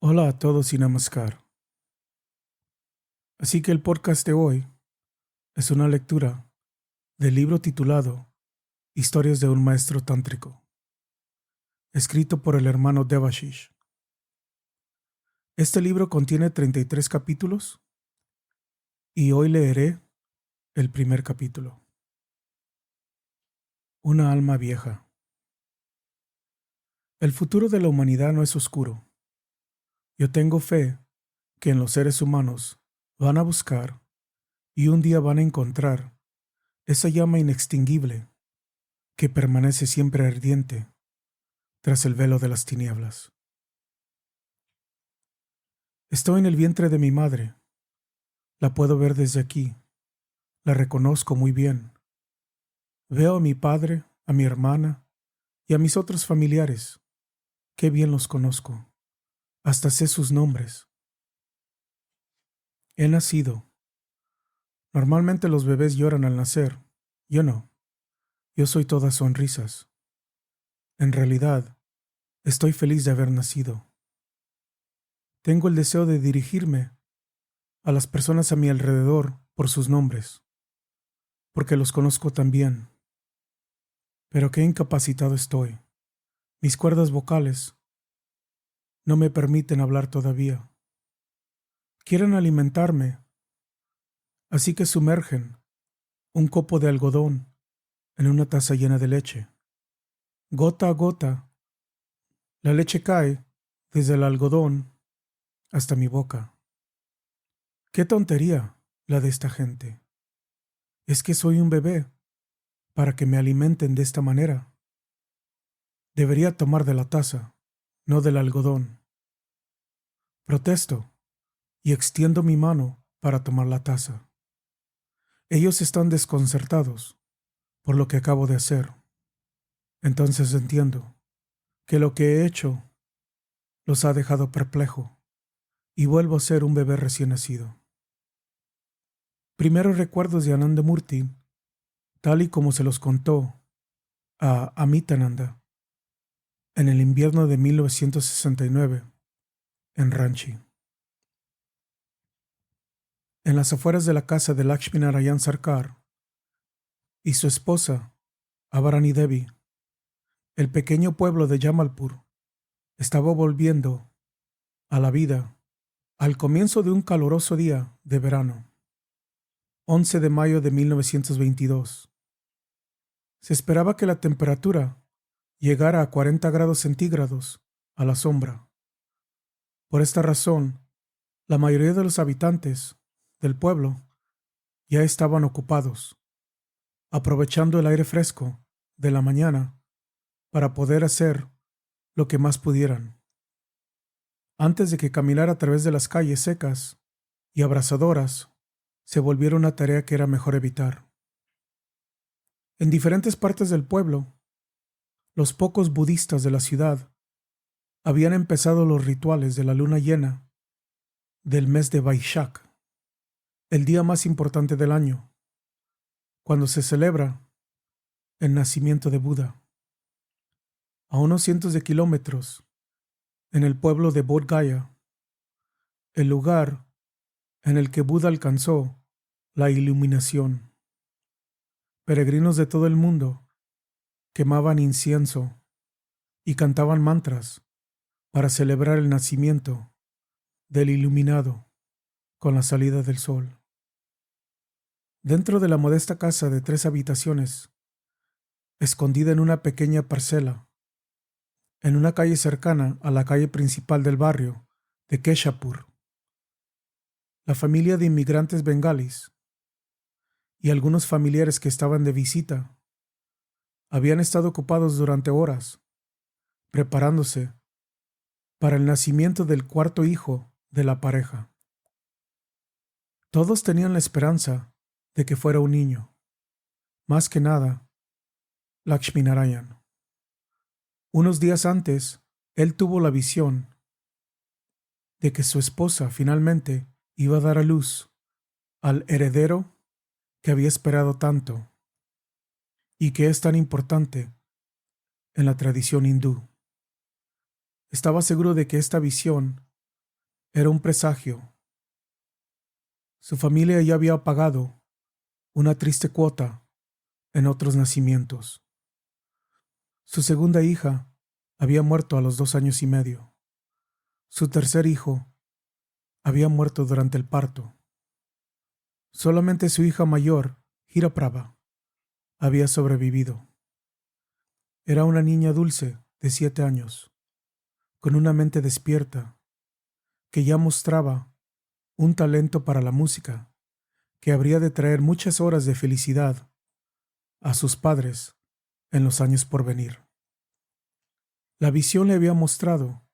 Hola a todos y namaskar. Así que el podcast de hoy es una lectura del libro titulado Historias de un maestro tántrico, escrito por el hermano Devashish. Este libro contiene 33 capítulos y hoy leeré el primer capítulo. Una alma vieja. El futuro de la humanidad no es oscuro. Yo tengo fe que en los seres humanos van a buscar y un día van a encontrar esa llama inextinguible que permanece siempre ardiente tras el velo de las tinieblas. Estoy en el vientre de mi madre. La puedo ver desde aquí. La reconozco muy bien. Veo a mi padre, a mi hermana y a mis otros familiares. Qué bien los conozco. Hasta sé sus nombres. He nacido. Normalmente los bebés lloran al nacer. Yo no. Yo soy todas sonrisas. En realidad, estoy feliz de haber nacido. Tengo el deseo de dirigirme a las personas a mi alrededor por sus nombres, porque los conozco tan bien. Pero qué incapacitado estoy. Mis cuerdas vocales no me permiten hablar todavía. Quieren alimentarme, así que sumergen un copo de algodón en una taza llena de leche. Gota a gota, la leche cae desde el algodón hasta mi boca. Qué tontería la de esta gente. Es que soy un bebé para que me alimenten de esta manera. Debería tomar de la taza, no del algodón. Protesto y extiendo mi mano para tomar la taza. Ellos están desconcertados por lo que acabo de hacer. Entonces entiendo que lo que he hecho los ha dejado perplejo y vuelvo a ser un bebé recién nacido. Primeros recuerdos de Anandamurti, tal y como se los contó a Amitananda en el invierno de 1969 en Ranchi. En las afueras de la casa de Lakshminarayan Sarkar y su esposa, Avarani Devi, el pequeño pueblo de Jamalpur estaba volviendo a la vida al comienzo de un caluroso día de verano, 11 de mayo de 1922. Se esperaba que la temperatura llegara a 40 grados centígrados a la sombra. Por esta razón, la mayoría de los habitantes del pueblo ya estaban ocupados, aprovechando el aire fresco de la mañana para poder hacer lo que más pudieran. Antes de que caminar a través de las calles secas y abrasadoras, se volviera una tarea que era mejor evitar. En diferentes partes del pueblo, los pocos budistas de la ciudad habían empezado los rituales de la luna llena del mes de Vaishak, el día más importante del año, cuando se celebra el nacimiento de Buda. A unos cientos de kilómetros, en el pueblo de Bodh Gaya, el lugar en el que Buda alcanzó la iluminación. Peregrinos de todo el mundo quemaban incienso y cantaban mantras para celebrar el nacimiento del iluminado con la salida del sol. Dentro de la modesta casa de 3 habitaciones, escondida en una pequeña parcela, en una calle cercana a la calle principal del barrio de Keshapur, la familia de inmigrantes bengalis y algunos familiares que estaban de visita habían estado ocupados durante horas preparándose para el nacimiento del cuarto hijo de la pareja. Todos tenían la esperanza de que fuera un niño. Más que nada, Lakshminarayan. Unos días antes, él tuvo la visión de que su esposa finalmente iba a dar a luz al heredero que había esperado tanto y que es tan importante en la tradición hindú. Estaba seguro de que esta visión Era un presagio. Su familia ya había pagado una triste cuota en otros nacimientos. Su segunda hija había muerto a los 2 años y medio. Su tercer hijo había muerto durante el parto. Solamente su hija mayor, Hiraprabha, había sobrevivido. Era una niña dulce de 7 años, con una mente despierta, que ya mostraba un talento para la música que habría de traer muchas horas de felicidad a sus padres en los años por venir. La visión le había mostrado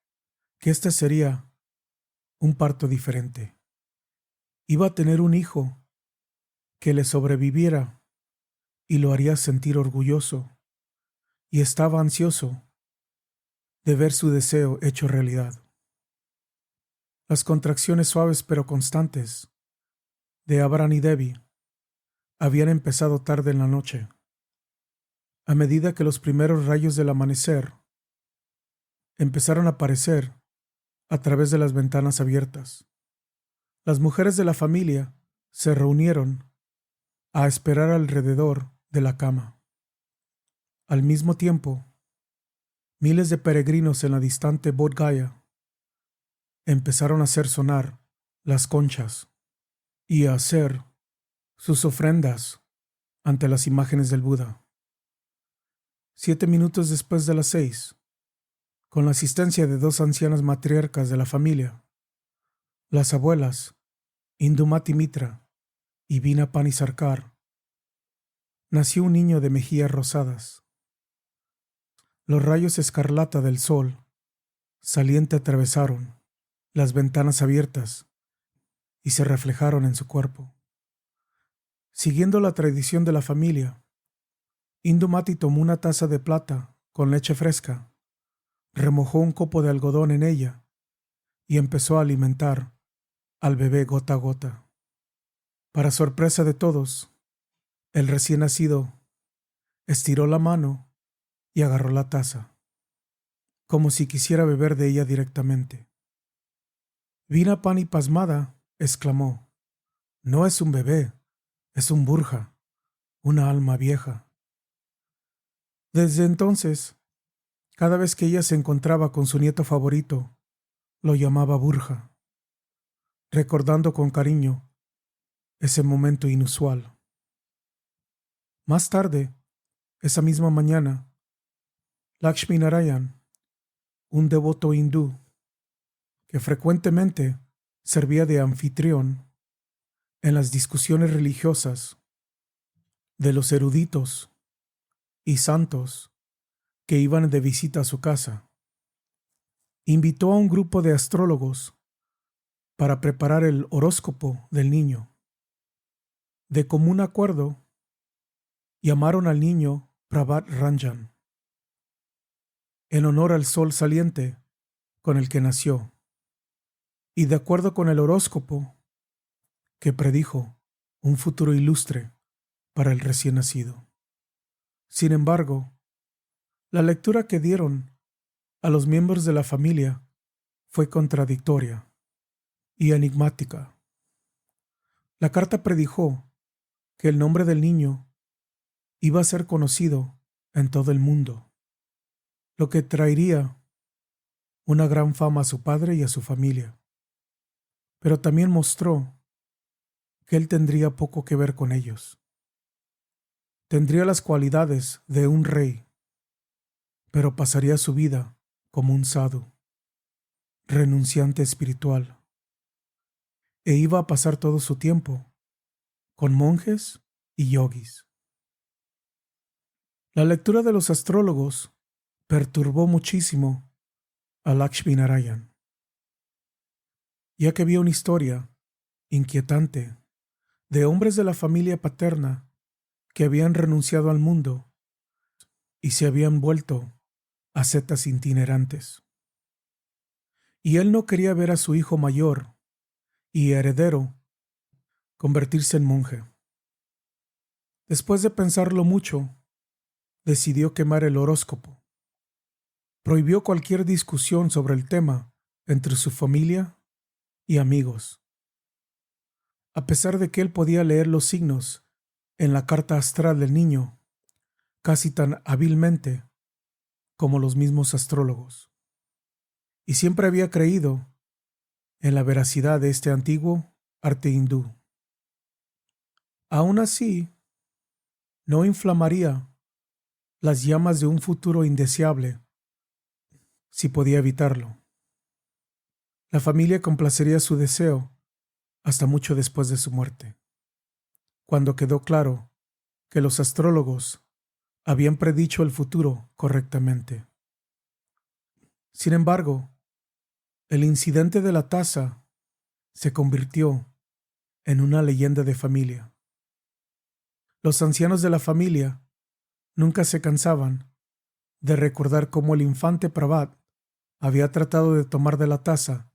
que este sería un parto diferente. Iba a tener un hijo que le sobreviviera y lo haría sentir orgulloso, y estaba ansioso de ver su deseo hecho realidad. Las contracciones suaves pero constantes de Abrani Devi habían empezado tarde en la noche. A medida que los primeros rayos del amanecer empezaron a aparecer a través de las ventanas abiertas, las mujeres de la familia se reunieron a esperar alrededor de la cama. Al mismo tiempo, miles de peregrinos en la distante Bodh Gaya empezaron a hacer sonar las conchas y a hacer sus ofrendas ante las imágenes del Buda. 7 minutos después de las 6, con la asistencia de 2 ancianas matriarcas de la familia, las abuelas Indumati Mitra y Vinapani Sarkar, nació un niño de mejillas rosadas. Los rayos escarlata del sol saliente atravesaron las ventanas abiertas y se reflejaron en su cuerpo. Siguiendo la tradición de la familia, Indumati tomó una taza de plata con leche fresca, remojó un copo de algodón en ella y empezó a alimentar al bebé gota a gota. Para sorpresa de todos, el recién nacido estiró la mano y agarró la taza, como si quisiera beber de ella directamente. Vinapani, pasmada, exclamó: «No es un bebé, es un burja, una alma vieja». Desde entonces, cada vez que ella se encontraba con su nieto favorito, lo llamaba burja, recordando con cariño ese momento inusual. Más tarde, esa misma mañana, Lakshmi Narayan, un devoto hindú que frecuentemente servía de anfitrión en las discusiones religiosas de los eruditos y santos que iban de visita a su casa, invitó a un grupo de astrólogos para preparar el horóscopo del niño. De común acuerdo, llamaron al niño Prabhat Ranjan, en honor al sol saliente con el que nació, y de acuerdo con el horóscopo que predijo un futuro ilustre para el recién nacido. Sin embargo, la lectura que dieron a los miembros de la familia fue contradictoria y enigmática. La carta predijo que el nombre del niño iba a ser conocido en todo el mundo, lo que traería una gran fama a su padre y a su familia. Pero también mostró que él tendría poco que ver con ellos. Tendría las cualidades de un rey, pero pasaría su vida como un sadhu, renunciante espiritual, e iba a pasar todo su tiempo con monjes y yogis. La lectura de los astrólogos perturbó muchísimo a Lakshmi Narayan, ya que vio una historia inquietante de hombres de la familia paterna que habían renunciado al mundo y se habían vuelto ascetas itinerantes. Y él no quería ver a su hijo mayor y heredero convertirse en monje. Después de pensarlo mucho, decidió quemar el horóscopo. Prohibió cualquier discusión sobre el tema entre su familia y amigos. A pesar de que él podía leer los signos en la carta astral del niño casi tan hábilmente como los mismos astrólogos. Y siempre había creído en la veracidad de este antiguo arte hindú. Aún así, no inflamaría las llamas de un futuro indeseable si podía evitarlo. La familia complacería su deseo hasta mucho después de su muerte, cuando quedó claro que los astrólogos habían predicho el futuro correctamente. Sin embargo, el incidente de la taza se convirtió en una leyenda de familia. Los ancianos de la familia nunca se cansaban de recordar cómo el infante Prabhat había tratado de tomar de la taza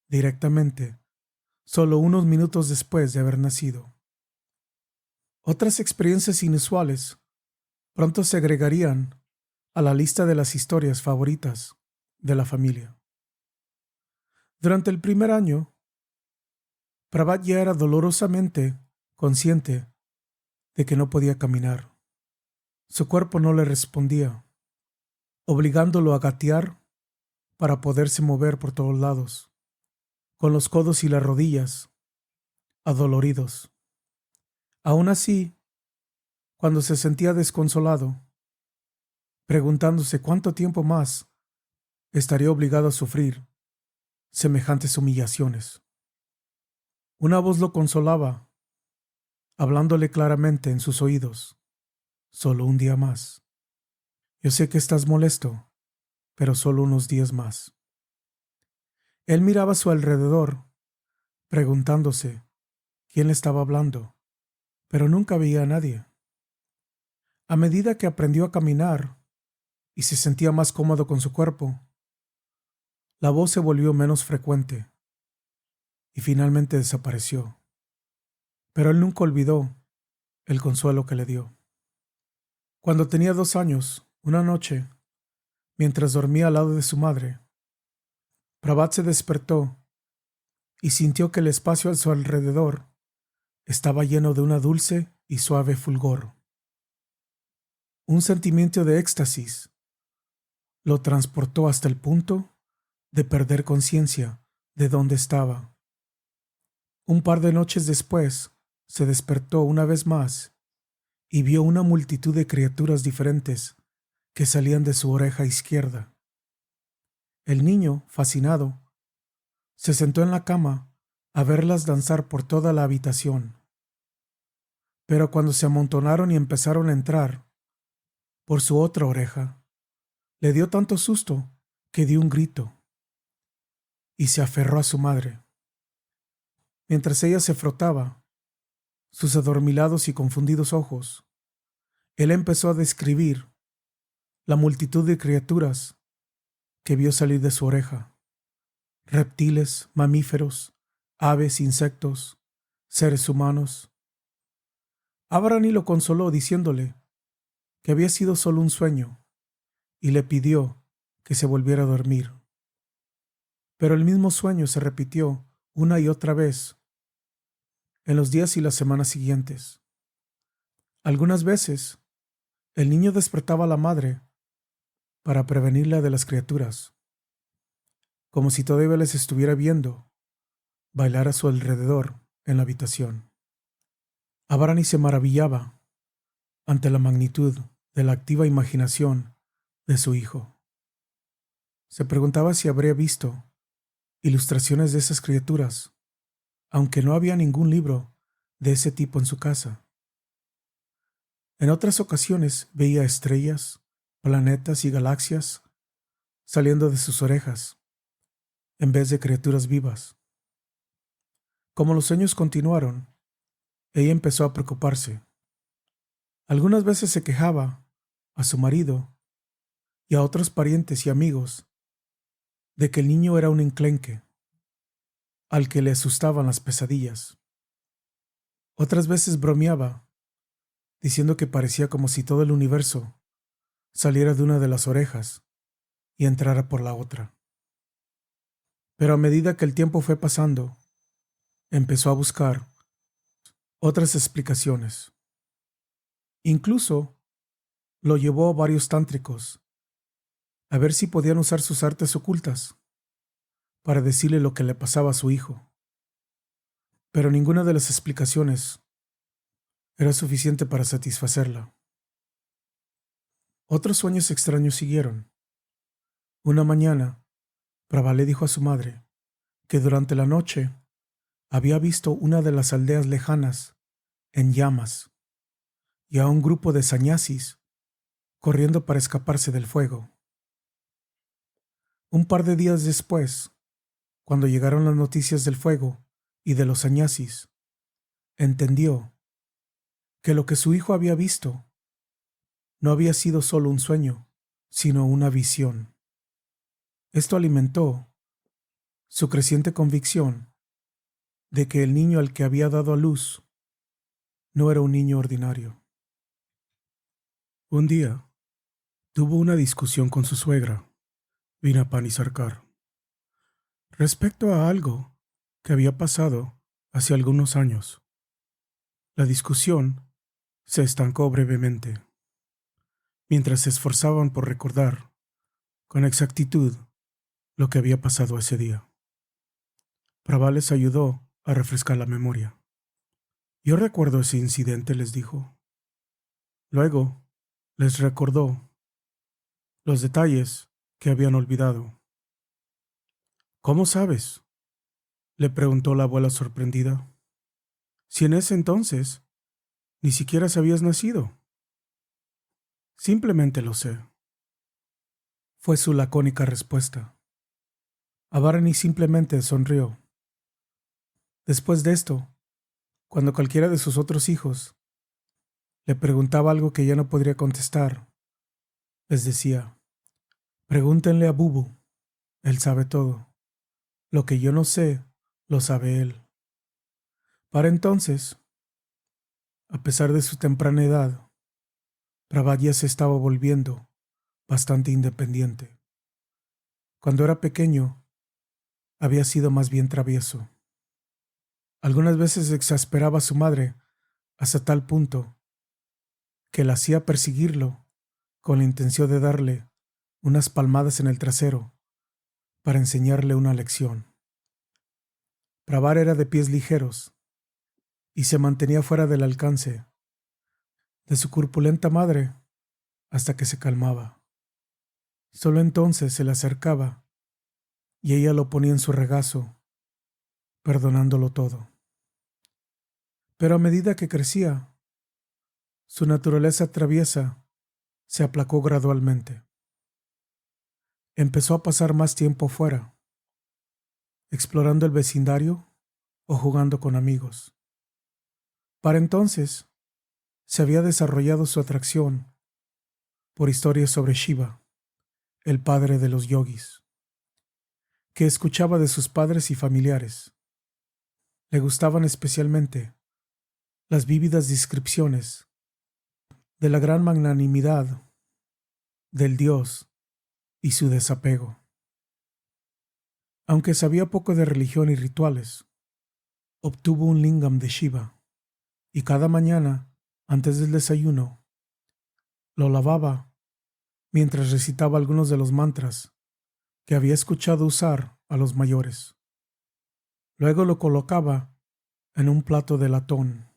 directamente solo unos minutos después de haber nacido. Otras experiencias inusuales pronto se agregarían a la lista de las historias favoritas de la familia. Durante el primer año, Prabhat ya era dolorosamente consciente de que no podía caminar. Su cuerpo no le respondía, obligándolo a gatear para poderse mover por todos lados, con los codos y las rodillas adoloridos. Aún así, cuando se sentía desconsolado, preguntándose cuánto tiempo más estaría obligado a sufrir semejantes humillaciones, una voz lo consolaba, hablándole claramente en sus oídos: solo un día más. Yo sé que estás molesto, pero solo unos días más. Él miraba a su alrededor, preguntándose quién le estaba hablando, pero nunca veía a nadie. A medida que aprendió a caminar y se sentía más cómodo con su cuerpo, la voz se volvió menos frecuente y finalmente desapareció. Pero él nunca olvidó el consuelo que le dio. Cuando tenía 2 años, una noche, mientras dormía al lado de su madre, Prabhat se despertó y sintió que el espacio a su alrededor estaba lleno de una dulce y suave fulgor. Un sentimiento de éxtasis lo transportó hasta el punto de perder conciencia de dónde estaba. Un par de noches después, se despertó una vez más y vio una multitud de criaturas diferentes que salían de su oreja izquierda. El niño, fascinado, se sentó en la cama a verlas danzar por toda la habitación. Pero cuando se amontonaron y empezaron a entrar por su otra oreja, le dio tanto susto que dio un grito y se aferró a su madre. Mientras ella se frotaba sus adormilados y confundidos ojos, él empezó a describir la multitud de criaturas que vio salir de su oreja: reptiles, mamíferos, aves, insectos, seres humanos. Abrani lo consoló diciéndole que había sido solo un sueño y le pidió que se volviera a dormir. Pero el mismo sueño se repitió una y otra vez en los días y las semanas siguientes. Algunas veces, el niño despertaba a la madre para prevenirla de las criaturas, como si todavía les estuviera viendo bailar a su alrededor en la habitación. Abrani se maravillaba ante la magnitud de la activa imaginación de su hijo. Se preguntaba si habría visto ilustraciones de esas criaturas, aunque no había ningún libro de ese tipo en su casa. En otras ocasiones veía estrellas, planetas y galaxias saliendo de sus orejas, en vez de criaturas vivas. Como los sueños continuaron, ella empezó a preocuparse. Algunas veces se quejaba a su marido y a otros parientes y amigos de que el niño era un enclenque, al que le asustaban las pesadillas. Otras veces bromeaba, diciendo que parecía como si todo el universo saliera de una de las orejas y entrara por la otra. Pero a medida que el tiempo fue pasando, empezó a buscar otras explicaciones. Incluso lo llevó a varios tántricos a ver si podían usar sus artes ocultas para decirle lo que le pasaba a su hijo. Pero ninguna de las explicaciones era suficiente para satisfacerla. Otros sueños extraños siguieron. Una mañana, Prabha le dijo a su madre que durante la noche había visto una de las aldeas lejanas en llamas y a un grupo de sannyasis corriendo para escaparse del fuego. Un par de días después, cuando llegaron las noticias del fuego y de los sannyasis, entendió que lo que su hijo había visto no había sido solo un sueño, sino una visión. Esto alimentó su creciente convicción de que el niño al que había dado a luz no era un niño ordinario. Un día, tuvo una discusión con su suegra, Vinapani Sarkar, respecto a algo que había pasado hace algunos años. La discusión se estancó brevemente, mientras se esforzaban por recordar con exactitud lo que había pasado ese día. Prabha les ayudó a refrescar la memoria. Yo recuerdo ese incidente, les dijo. Luego, les recordó los detalles que habían olvidado. ¿Cómo sabes?, le preguntó la abuela sorprendida. Si en ese entonces ni siquiera habías nacido. Simplemente lo sé, fue su lacónica respuesta. Avarani simplemente sonrió. Después de esto, cuando cualquiera de sus otros hijos le preguntaba algo que ya no podría contestar, les decía: pregúntenle a Bubu, él sabe todo. Lo que yo no sé, lo sabe él. Para entonces, a pesar de su temprana edad, Prabha ya se estaba volviendo bastante independiente. Cuando era pequeño, había sido más bien travieso. Algunas veces exasperaba a su madre hasta tal punto que la hacía perseguirlo con la intención de darle unas palmadas en el trasero para enseñarle una lección. Prabha era de pies ligeros y se mantenía fuera del alcance de su corpulenta madre hasta que se calmaba. Solo entonces se le acercaba y ella lo ponía en su regazo, perdonándolo todo. Pero a medida que crecía, su naturaleza traviesa se aplacó gradualmente. Empezó a pasar más tiempo fuera, explorando el vecindario o jugando con amigos. Para entonces, se había desarrollado su atracción por historias sobre Shiva, el padre de los yogis, que escuchaba de sus padres y familiares. Le gustaban especialmente las vívidas descripciones de la gran magnanimidad del dios y su desapego. Aunque sabía poco de religión y rituales, obtuvo un lingam de Shiva y cada mañana, antes del desayuno, lo lavaba mientras recitaba algunos de los mantras que había escuchado usar a los mayores. Luego lo colocaba en un plato de latón.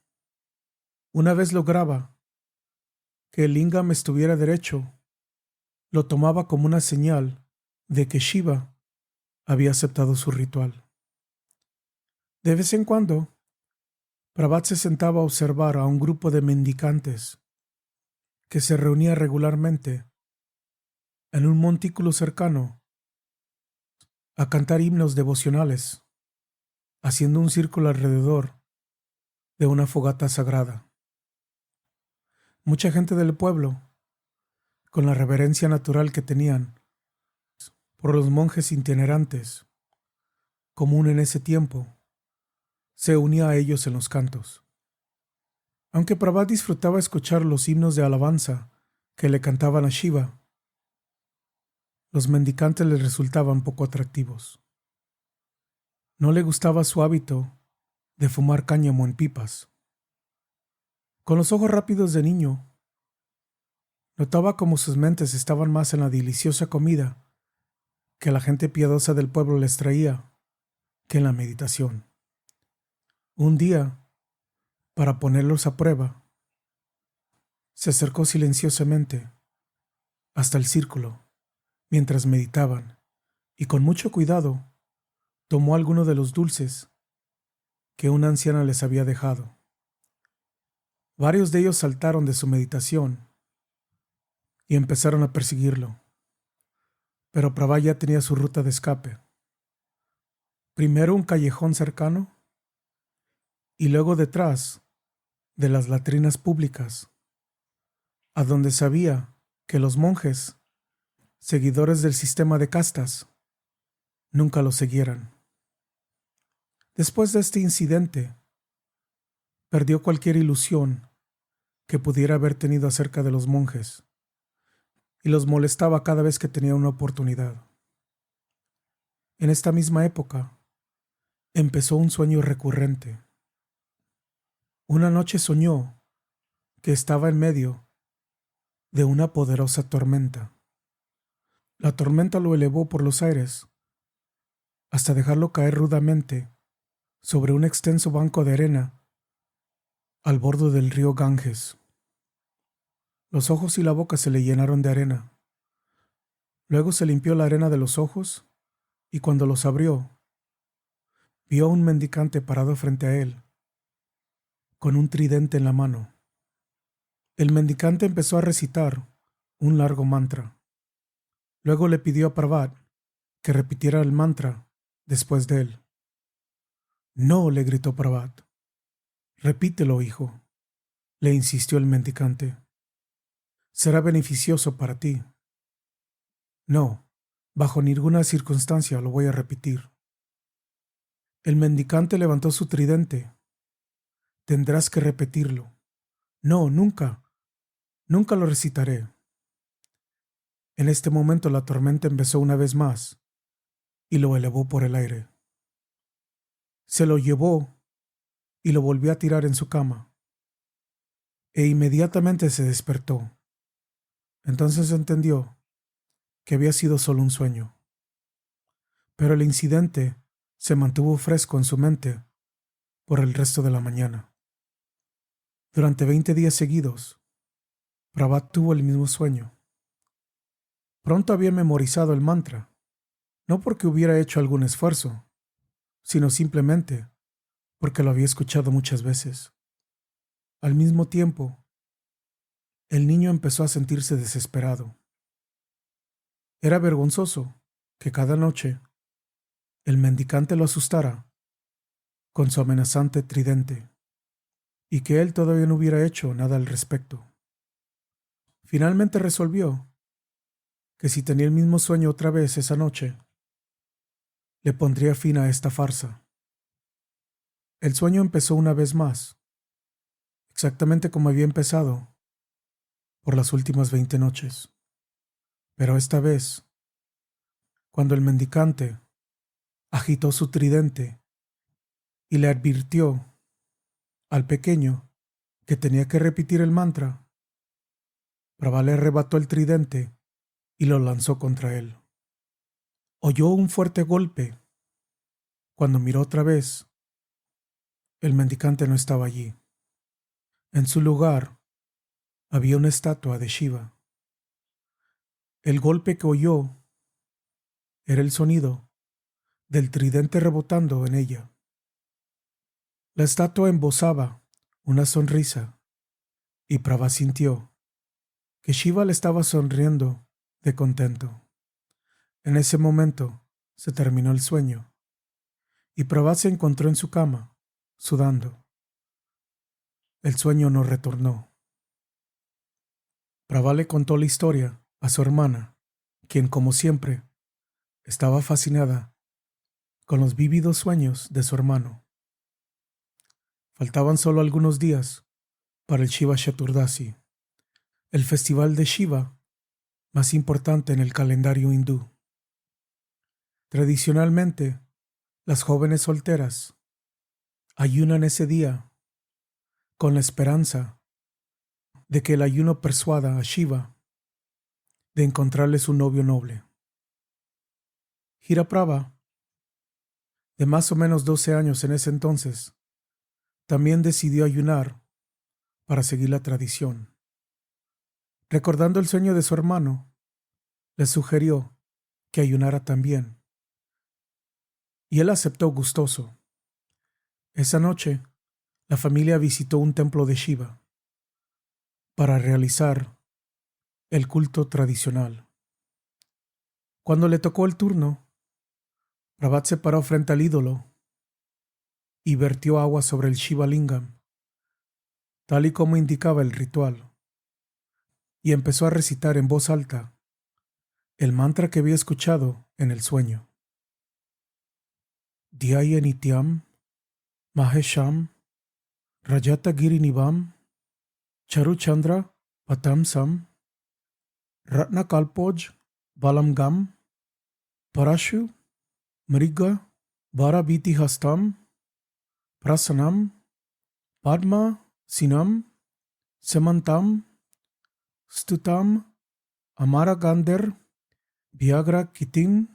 Una vez lograba que el lingam estuviera derecho, lo tomaba como una señal de que Shiva había aceptado su ritual. De vez en cuando, Prabhat se sentaba a observar a un grupo de mendicantes que se reunía regularmente en un montículo cercano a cantar himnos devocionales, haciendo un círculo alrededor de una fogata sagrada. Mucha gente del pueblo, con la reverencia natural que tenían por los monjes itinerantes, común en ese tiempo, se unía a ellos en los cantos. Aunque Prabhat disfrutaba escuchar los himnos de alabanza que le cantaban a Shiva, los mendicantes le resultaban poco atractivos. No le gustaba su hábito de fumar cáñamo en pipas. Con los ojos rápidos de niño, notaba cómo sus mentes estaban más en la deliciosa comida que la gente piadosa del pueblo les traía que en la meditación. Un día, para ponerlos a prueba, se acercó silenciosamente hasta el círculo mientras meditaban y con mucho cuidado tomó alguno de los dulces que una anciana les había dejado. Varios de ellos saltaron de su meditación y empezaron a perseguirlo, pero Prabhat ya tenía su ruta de escape. Primero un callejón cercano y luego detrás de las latrinas públicas, a donde sabía que los monjes, seguidores del sistema de castas, nunca lo siguieran. Después de este incidente, perdió cualquier ilusión que pudiera haber tenido acerca de los monjes y los molestaba cada vez que tenía una oportunidad. En esta misma época, empezó un sueño recurrente. Una noche soñó que estaba en medio de una poderosa tormenta. La tormenta lo elevó por los aires hasta dejarlo caer rudamente sobre un extenso banco de arena al borde del río Ganges. Los ojos y la boca se le llenaron de arena. Luego se limpió la arena de los ojos y cuando los abrió, vio a un mendicante parado frente a él, con un tridente en la mano. El mendicante empezó a recitar un largo mantra. Luego le pidió a Prabhat que repitiera el mantra después de él. No, le gritó Prabhat. Repítelo, hijo, le insistió el mendicante. Será beneficioso para ti. No, bajo ninguna circunstancia lo voy a repetir. El mendicante levantó su tridente. Tendrás que repetirlo. No, nunca, nunca lo recitaré. En este momento la tormenta empezó una vez más y lo elevó por el aire. Se lo llevó y lo volvió a tirar en su cama. E inmediatamente se despertó. Entonces entendió que había sido solo un sueño. Pero el incidente se mantuvo fresco en su mente por el resto de la mañana. Durante 20 días seguidos, Prabhat tuvo el mismo sueño. Pronto había memorizado el mantra, no porque hubiera hecho algún esfuerzo, sino simplemente porque lo había escuchado muchas veces. Al mismo tiempo, el niño empezó a sentirse desesperado. Era vergonzoso que cada noche el mendicante lo asustara con su amenazante tridente y que él todavía no hubiera hecho nada al respecto. Finalmente resolvió que si tenía el mismo sueño otra vez esa noche, le pondría fin a esta farsa. El sueño empezó una vez más, exactamente como había empezado por las últimas 20 noches. Pero esta vez, cuando el mendicante agitó su tridente y le advirtió al pequeño que tenía que repetir el mantra, Prabhat le arrebató el tridente y lo lanzó contra él. Oyó un fuerte golpe. Cuando miró otra vez, el mendicante no estaba allí. En su lugar había una estatua de Shiva. El golpe que oyó era el sonido del tridente rebotando en ella. La estatua embozaba una sonrisa y Prabhat sintió que Shiva le estaba sonriendo de contento. En ese momento se terminó el sueño y Prabhat se encontró en su cama, sudando. El sueño no retornó. Prabhat le contó la historia a su hermana, quien, como siempre, estaba fascinada con los vívidos sueños de su hermano. Faltaban solo algunos días para el Shiva Chaturdasi, el festival de Shiva más importante en el calendario hindú. Tradicionalmente, las jóvenes solteras Ayunan ese día con la esperanza de que el ayuno persuada a Shiva de encontrarles un novio noble. Hiraprabha, de más o menos 12 años en ese entonces, también decidió ayunar para seguir la tradición. Recordando el sueño de su hermano, le sugirió que ayunara también, y él aceptó gustoso. Esa noche, la familia visitó un templo de Shiva para realizar el culto tradicional. Cuando le tocó el turno, Prabhat se paró frente al ídolo y vertió agua sobre el Shiva Lingam, tal y como indicaba el ritual, y empezó a recitar en voz alta el mantra que había escuchado en el sueño. Dhyaya Nityam, Mahesham, Rajata Girinivam, Charu Chandra Patamsam, Ratna Kalpoj Balamgam, Parashu Mriga Varabiti Hastam, Prasanam, Padma Sinam, Semantam, Stutam, Amara Gander, Viagra Kitim,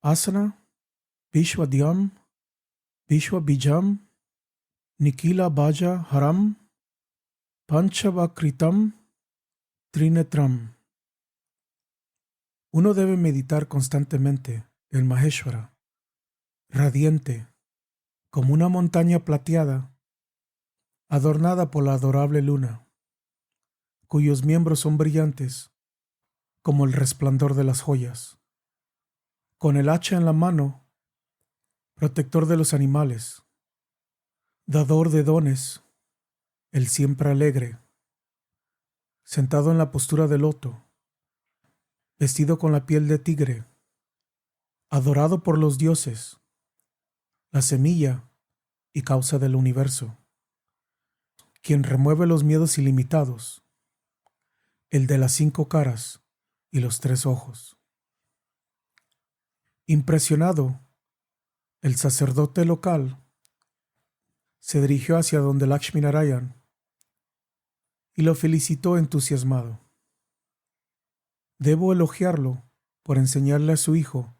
Asana, Vishwadyam, Vishwabijam, Nikila Baja Haram, Panchavakritam, Trinetram. Uno debe meditar constantemente el Maheshwara, radiante, como una montaña plateada, adornada por la adorable luna, cuyos miembros son brillantes como el resplandor de las joyas. Con el hacha en la mano, protector de los animales, dador de dones, el siempre alegre, sentado en la postura de loto, vestido con la piel de tigre, adorado por los dioses, la semilla y causa del universo, quien remueve los miedos ilimitados, el de las 5 caras y los 3 ojos. Impresionado, el sacerdote local se dirigió hacia donde Lakshminarayan y lo felicitó entusiasmado. Debo elogiarlo por enseñarle a su hijo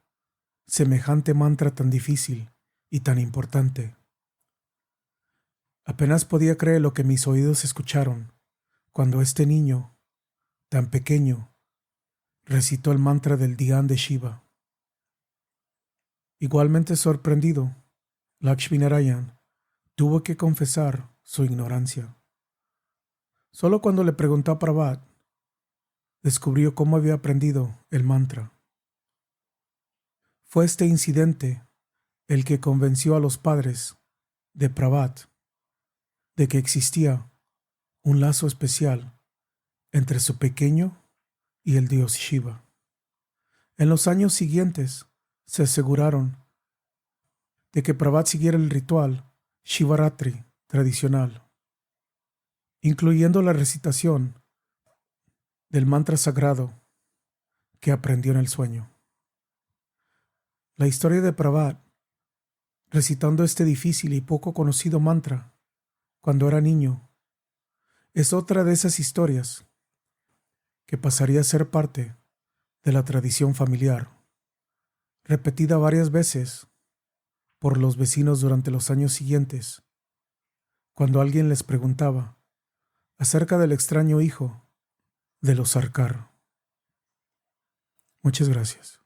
semejante mantra tan difícil y tan importante. Apenas podía creer lo que mis oídos escucharon cuando este niño, tan pequeño, recitó el mantra del Dhyan de Shiva. Igualmente sorprendido, Lakshminarayan tuvo que confesar su ignorancia. Solo cuando le preguntó a Prabhat, descubrió cómo había aprendido el mantra. Fue este incidente el que convenció a los padres de Prabhat de que existía un lazo especial entre su pequeño y el dios Shiva. En los años siguientes se aseguraron de que Prabhat siguiera el ritual Shivaratri tradicional, incluyendo la recitación del mantra sagrado que aprendió en el sueño. La historia de Prabhat recitando este difícil y poco conocido mantra cuando era niño es otra de esas historias que pasaría a ser parte de la tradición familiar, repetida varias veces por los vecinos durante los años siguientes, cuando alguien les preguntaba acerca del extraño hijo de los Sarkar. Muchas gracias.